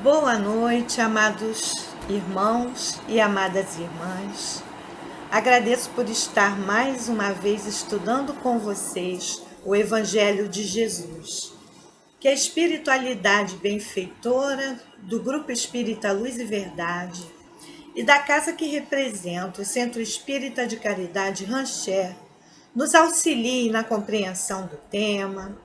Boa noite, amados irmãos e amadas irmãs. Agradeço por estar mais uma vez estudando com vocês o Evangelho de Jesus. Que a espiritualidade benfeitora do Grupo Espírita Luz e Verdade e da casa que representa o Centro Espírita de Caridade Rancher nos auxilie na compreensão do tema,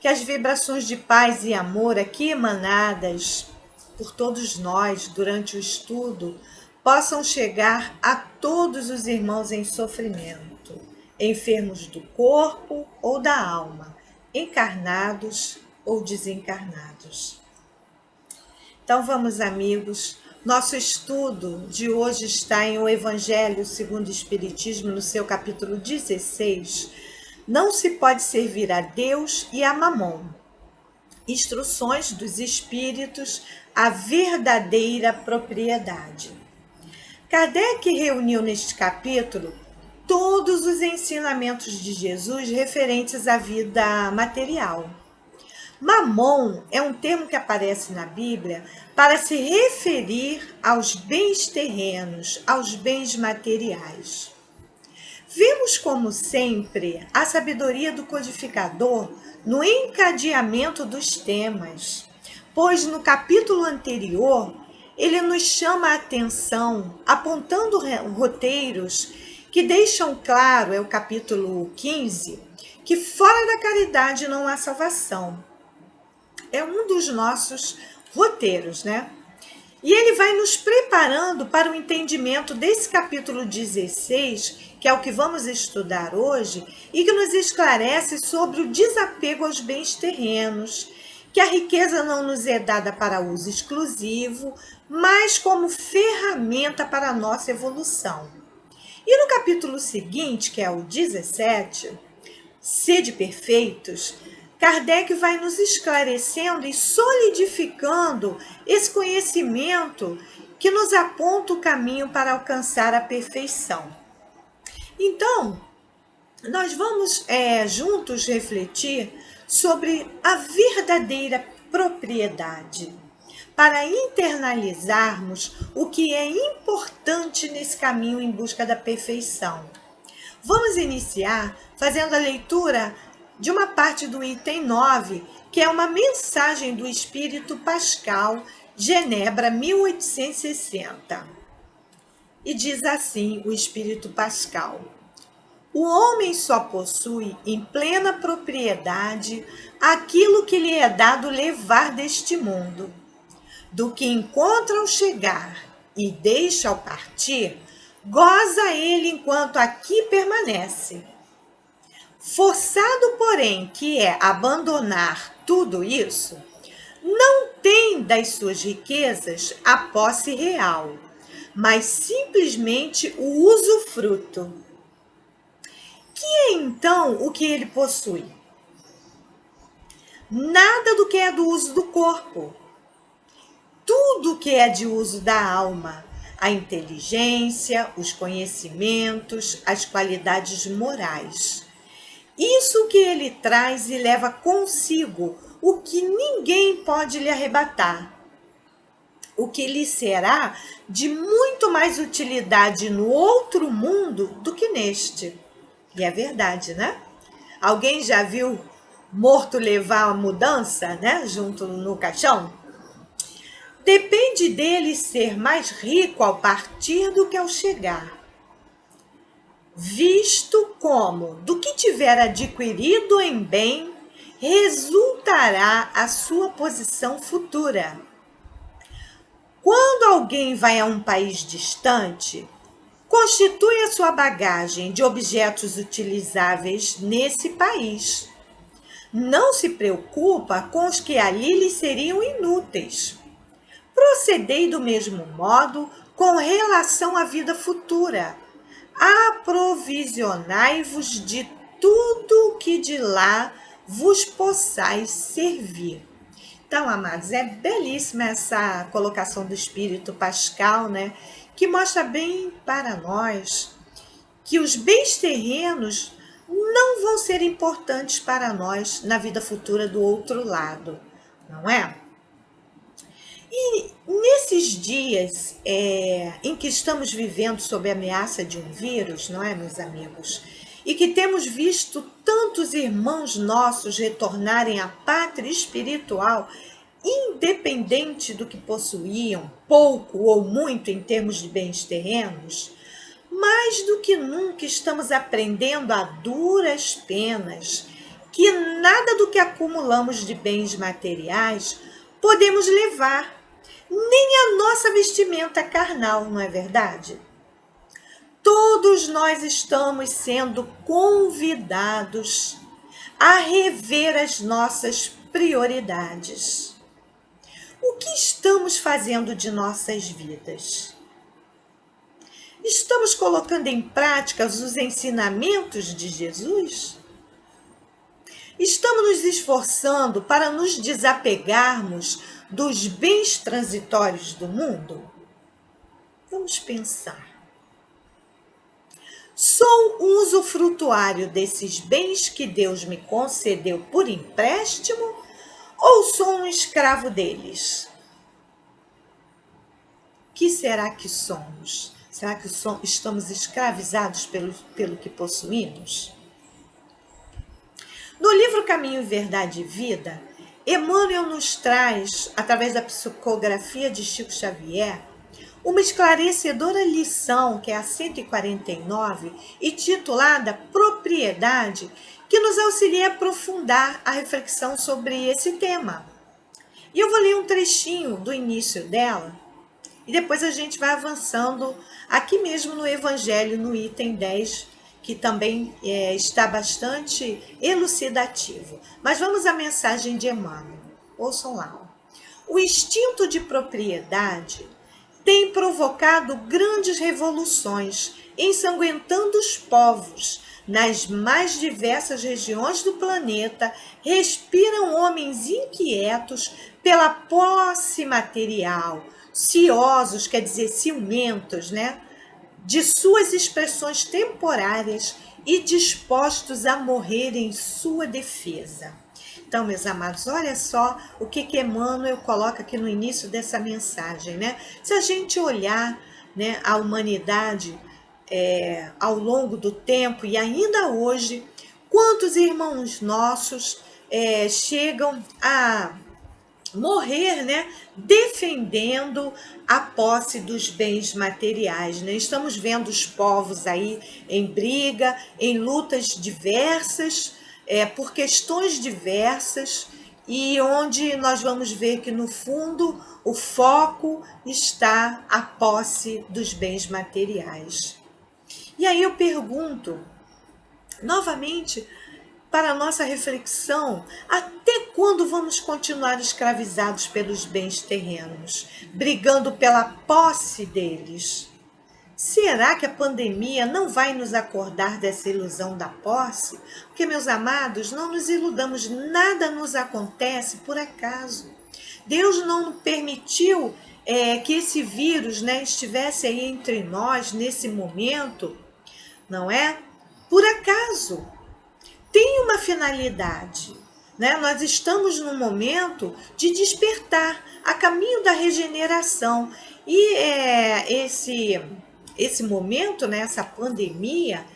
que as vibrações de paz e amor aqui emanadas por todos nós durante o estudo possam chegar a todos os irmãos em sofrimento, enfermos do corpo ou da alma, encarnados ou desencarnados. Então vamos, amigos, nosso estudo de hoje está em O Evangelho segundo o Espiritismo, no seu capítulo 16. Não se pode servir a Deus e a Mamon. Instruções dos Espíritos à verdadeira propriedade. Kardec reuniu neste capítulo todos os ensinamentos de Jesus referentes à vida material. Mamon é um termo que aparece na Bíblia para se referir aos bens terrenos, aos bens materiais. Vemos, como sempre, a sabedoria do codificador no encadeamento dos temas, pois no capítulo anterior ele nos chama a atenção, apontando roteiros que deixam claro, é o capítulo 15, que fora da caridade não há salvação. É um dos nossos roteiros, né? E ele vai nos preparando para o entendimento desse capítulo 16, que é o que vamos estudar hoje, e que nos esclarece sobre o desapego aos bens terrenos, que a riqueza não nos é dada para uso exclusivo, mas como ferramenta para a nossa evolução. E no capítulo seguinte, que é o 17, Sede Perfeitos, Kardec vai nos esclarecendo e solidificando esse conhecimento que nos aponta o caminho para alcançar a perfeição. Então, nós vamos juntos refletir sobre a verdadeira propriedade, para internalizarmos o que é importante nesse caminho em busca da perfeição. Vamos iniciar fazendo a leitura de uma parte do item 9, que é uma mensagem do Espírito Pascal, Genebra, 1860. E diz assim o Espírito Pascal: o homem só possui em plena propriedade aquilo que lhe é dado levar deste mundo. Do que encontra ao chegar e deixa ao partir, goza ele enquanto aqui permanece. Forçado, porém, que é abandonar tudo isso, não tem das suas riquezas a posse real, mas simplesmente o usufruto. Que é então o que ele possui? Nada do que é do uso do corpo. Tudo que é de uso da alma, a inteligência, os conhecimentos, as qualidades morais. Isso que ele traz e leva consigo, o que ninguém pode lhe arrebatar. O que lhe será de muito mais utilidade no outro mundo do que neste. E é verdade, né? Alguém já viu morto levar a mudança, né? Junto no caixão? Depende dele ser mais rico ao partir do que ao chegar. Visto como, do que tiver adquirido em bem, resultará a sua posição futura. Quando alguém vai a um país distante, constitui a sua bagagem de objetos utilizáveis nesse país. Não se preocupa com os que ali lhe seriam inúteis. Procedei do mesmo modo com relação à vida futura. Aprovisionai-vos de tudo que de lá vos possais servir. Então, amados, é belíssima essa colocação do Espírito Pascal, né? Que mostra bem para nós que os bens terrenos não vão ser importantes para nós na vida futura do outro lado, não é? Nesses dias em que estamos vivendo sob a ameaça de um vírus, não é, meus amigos? E que temos visto tantos irmãos nossos retornarem à pátria espiritual, independente do que possuíam, pouco ou muito em termos de bens terrenos, mais do que nunca estamos aprendendo a duras penas que nada do que acumulamos de bens materiais podemos levar, nem a nossa vestimenta carnal, não é verdade? Todos nós estamos sendo convidados a rever as nossas prioridades. O que estamos fazendo de nossas vidas? Estamos colocando em prática os ensinamentos de Jesus? Estamos nos esforçando para nos desapegarmos dos bens transitórios do mundo? Vamos pensar. Sou um usufrutuário desses bens que Deus me concedeu por empréstimo ou sou um escravo deles? Que será que somos? Será que estamos escravizados pelo que possuímos? No livro Caminho, Verdade e Vida, Emmanuel nos traz, através da psicografia de Chico Xavier, uma esclarecedora lição, que é a 149, e titulada Propriedade, que nos auxilia a aprofundar a reflexão sobre esse tema. E eu vou ler um trechinho do início dela, e depois a gente vai avançando aqui mesmo no Evangelho, no item 10, que também está bastante elucidativo. Mas vamos à mensagem de Emmanuel. Ouçam lá. O instinto de propriedade tem provocado grandes revoluções, ensanguentando os povos. Nas mais diversas regiões do planeta, respiram homens inquietos pela posse material, ciosos, quer dizer, ciumentos, né? De suas expressões temporárias e dispostos a morrer em sua defesa. Então, meus amados, olha só o que Emmanuel coloca aqui no início dessa mensagem, né? Se a gente olhar, né, a humanidade ao longo do tempo e ainda hoje, quantos irmãos nossos chegam a morrer, né, defendendo a posse dos bens materiais, né? Estamos vendo os povos aí em briga, em lutas diversas, por questões diversas, e onde nós vamos ver que, no fundo, o foco está a posse dos bens materiais. E aí eu pergunto, novamente, para a nossa reflexão, até quando vamos continuar escravizados pelos bens terrenos, brigando pela posse deles? Será que a pandemia não vai nos acordar dessa ilusão da posse? Porque, meus amados, não nos iludamos, nada nos acontece por acaso. Deus não permitiu que esse vírus, né, estivesse aí entre nós nesse momento, não é? Por acaso. Tem uma finalidade, né? Nós estamos num momento de despertar a caminho da regeneração. E esse momento, né, essa pandemia,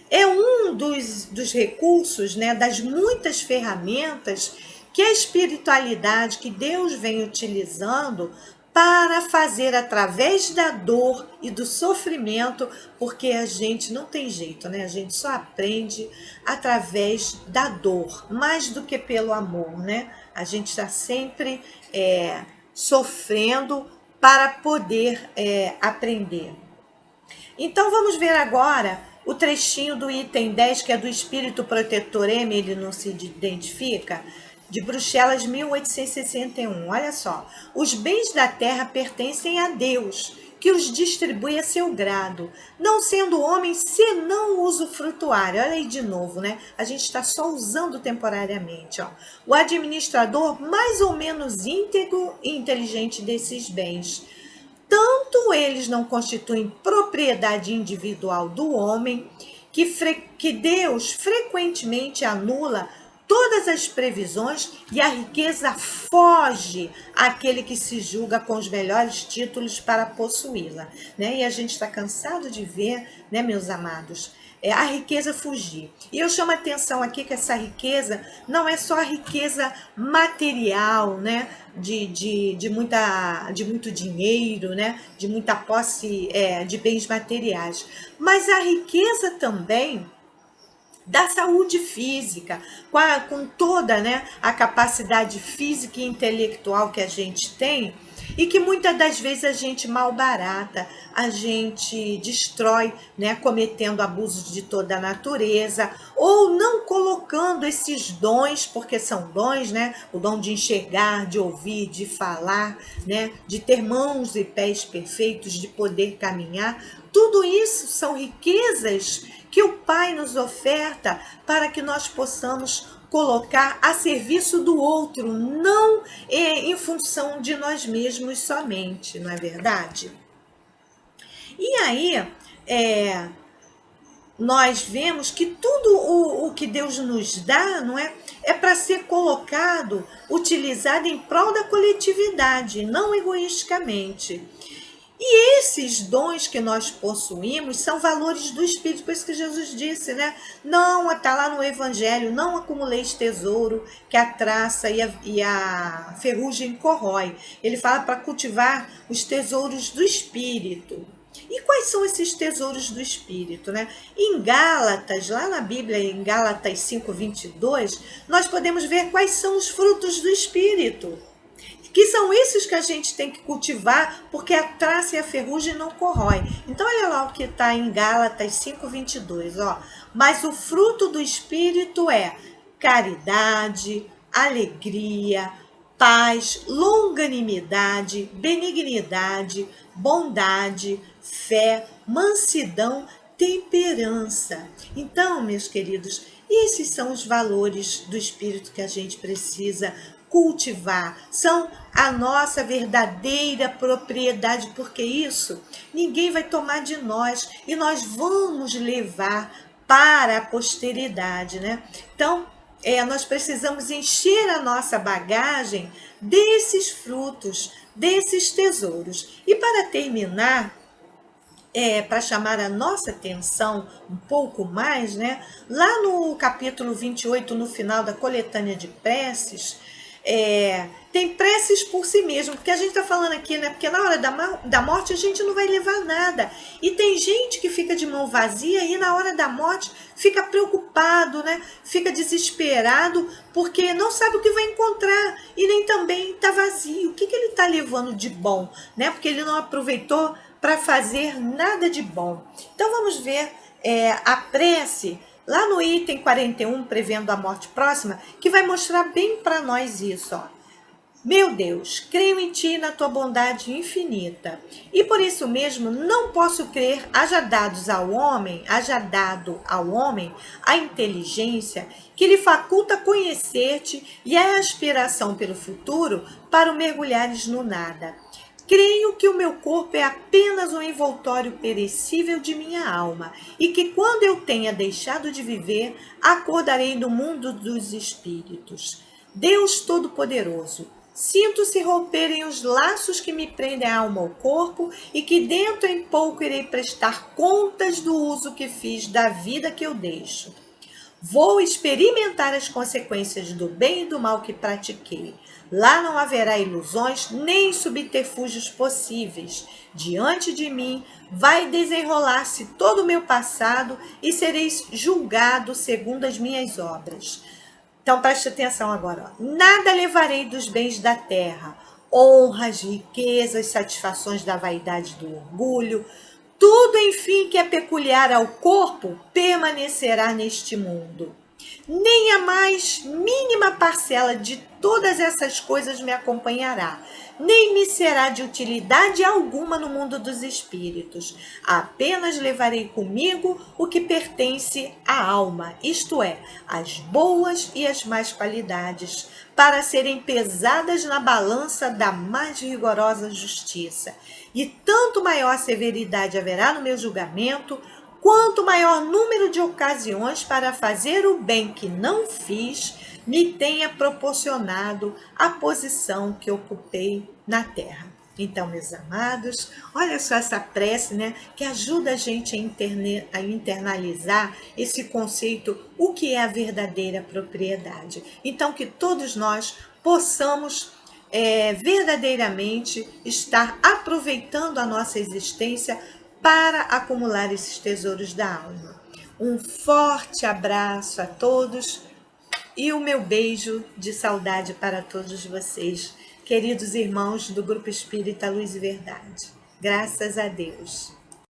é um dos recursos, né, das muitas ferramentas que a espiritualidade, que Deus vem utilizando para fazer através da dor e do sofrimento, porque a gente não tem jeito, né? A gente só aprende através da dor, mais do que pelo amor, né? A gente está sempre sofrendo para poder aprender. Então vamos ver agora o trechinho do item 10, que é do Espírito Protetor M, ele não se identifica, de Bruxelas, 1861. Olha só, os bens da terra pertencem a Deus, que os distribui a seu grado, não sendo o homem senão usufrutuário. Olha aí de novo, né? A gente está só usando temporariamente. Ó. O administrador mais ou menos íntegro e inteligente desses bens. Tanto eles não constituem propriedade individual do homem, que Deus frequentemente anula todas as previsões e a riqueza foge àquele que se julga com os melhores títulos para possuí-la, né? E a gente está cansado de ver, né, meus amados, a riqueza fugir. E eu chamo a atenção aqui que essa riqueza não é só a riqueza material, né? De muito dinheiro, né? De muita posse de bens materiais, mas a riqueza também da saúde física, com toda, né, a capacidade física e intelectual que a gente tem e que muitas das vezes a gente malbarata, a gente destrói, né, cometendo abusos de toda a natureza ou não colocando esses dons, porque são dons, né, o dom de enxergar, de ouvir, de falar, né, de ter mãos e pés perfeitos, de poder caminhar. Tudo isso são riquezas que o Pai nos oferta para que nós possamos colocar a serviço do outro, não em função de nós mesmos somente, não é verdade? E aí, nós vemos que tudo o que Deus nos dá, não é? É para ser colocado, utilizado em prol da coletividade, não egoisticamente. E esses dons que nós possuímos são valores do Espírito, por isso que Jesus disse, né? Não, está lá no Evangelho, não acumuleis tesouro que a traça e a ferrugem corrói. Ele fala para cultivar os tesouros do Espírito. E quais são esses tesouros do Espírito, né? Em Gálatas, lá na Bíblia, em Gálatas 5:22, nós podemos ver quais são os frutos do Espírito. Que são esses que a gente tem que cultivar, porque a traça e a ferrugem não corrói. Então, olha lá o que está em Gálatas 5:22, ó. Mas o fruto do Espírito é caridade, alegria, paz, longanimidade, benignidade, bondade, fé, mansidão, temperança. Então, meus queridos, esses são os valores do Espírito que a gente precisa cultivar, são a nossa verdadeira propriedade, porque isso ninguém vai tomar de nós e nós vamos levar para a posteridade, né? Então, nós precisamos encher a nossa bagagem desses frutos, desses tesouros. E para terminar, para chamar a nossa atenção um pouco mais, né? Lá no capítulo 28, no final da coletânea de preces, tem preces por si mesmo, porque a gente está falando aqui, né? Porque na hora da morte a gente não vai levar nada. E tem gente que fica de mão vazia e na hora da morte fica preocupado, né? Fica desesperado porque não sabe o que vai encontrar e nem também está vazio. O que ele está levando de bom, né? Porque ele não aproveitou para fazer nada de bom. Então vamos ver a prece lá no item 41, prevendo a morte próxima, que vai mostrar bem para nós isso, ó. Meu Deus, creio em Ti e na Tua bondade infinita, e por isso mesmo não posso crer, haja dado ao homem a inteligência que lhe faculta conhecer-te e a aspiração pelo futuro para o mergulhares no nada. Creio que o meu corpo é apenas um envoltório perecível de minha alma e que quando eu tenha deixado de viver, acordarei no mundo dos espíritos. Deus Todo-Poderoso, sinto-se romperem os laços que me prendem a alma ao corpo e que dentro em pouco irei prestar contas do uso que fiz da vida que eu deixo. Vou experimentar as consequências do bem e do mal que pratiquei. Lá não haverá ilusões nem subterfúgios possíveis. Diante de mim vai desenrolar-se todo o meu passado e sereis julgado segundo as minhas obras. Então preste atenção agora. Ó. Nada levarei dos bens da terra, honras, riquezas, satisfações da vaidade e do orgulho. Tudo, enfim, que é peculiar ao corpo permanecerá neste mundo. Nem a mais mínima parcela de todas essas coisas me acompanhará, nem me será de utilidade alguma no mundo dos espíritos. Apenas levarei comigo o que pertence à alma, isto é, as boas e as más qualidades, para serem pesadas na balança da mais rigorosa justiça. E tanto maior severidade haverá no meu julgamento, quanto maior número de ocasiões para fazer o bem que não fiz, me tenha proporcionado a posição que ocupei na Terra. Então, meus amados, olha só essa prece, né, que ajuda a gente a internalizar esse conceito, o que é a verdadeira propriedade. Então, que todos nós possamos verdadeiramente estar aproveitando a nossa existência para acumular esses tesouros da alma. Um forte abraço a todos e o meu beijo de saudade para todos vocês, queridos irmãos do Grupo Espírita Luz e Verdade. Graças a Deus.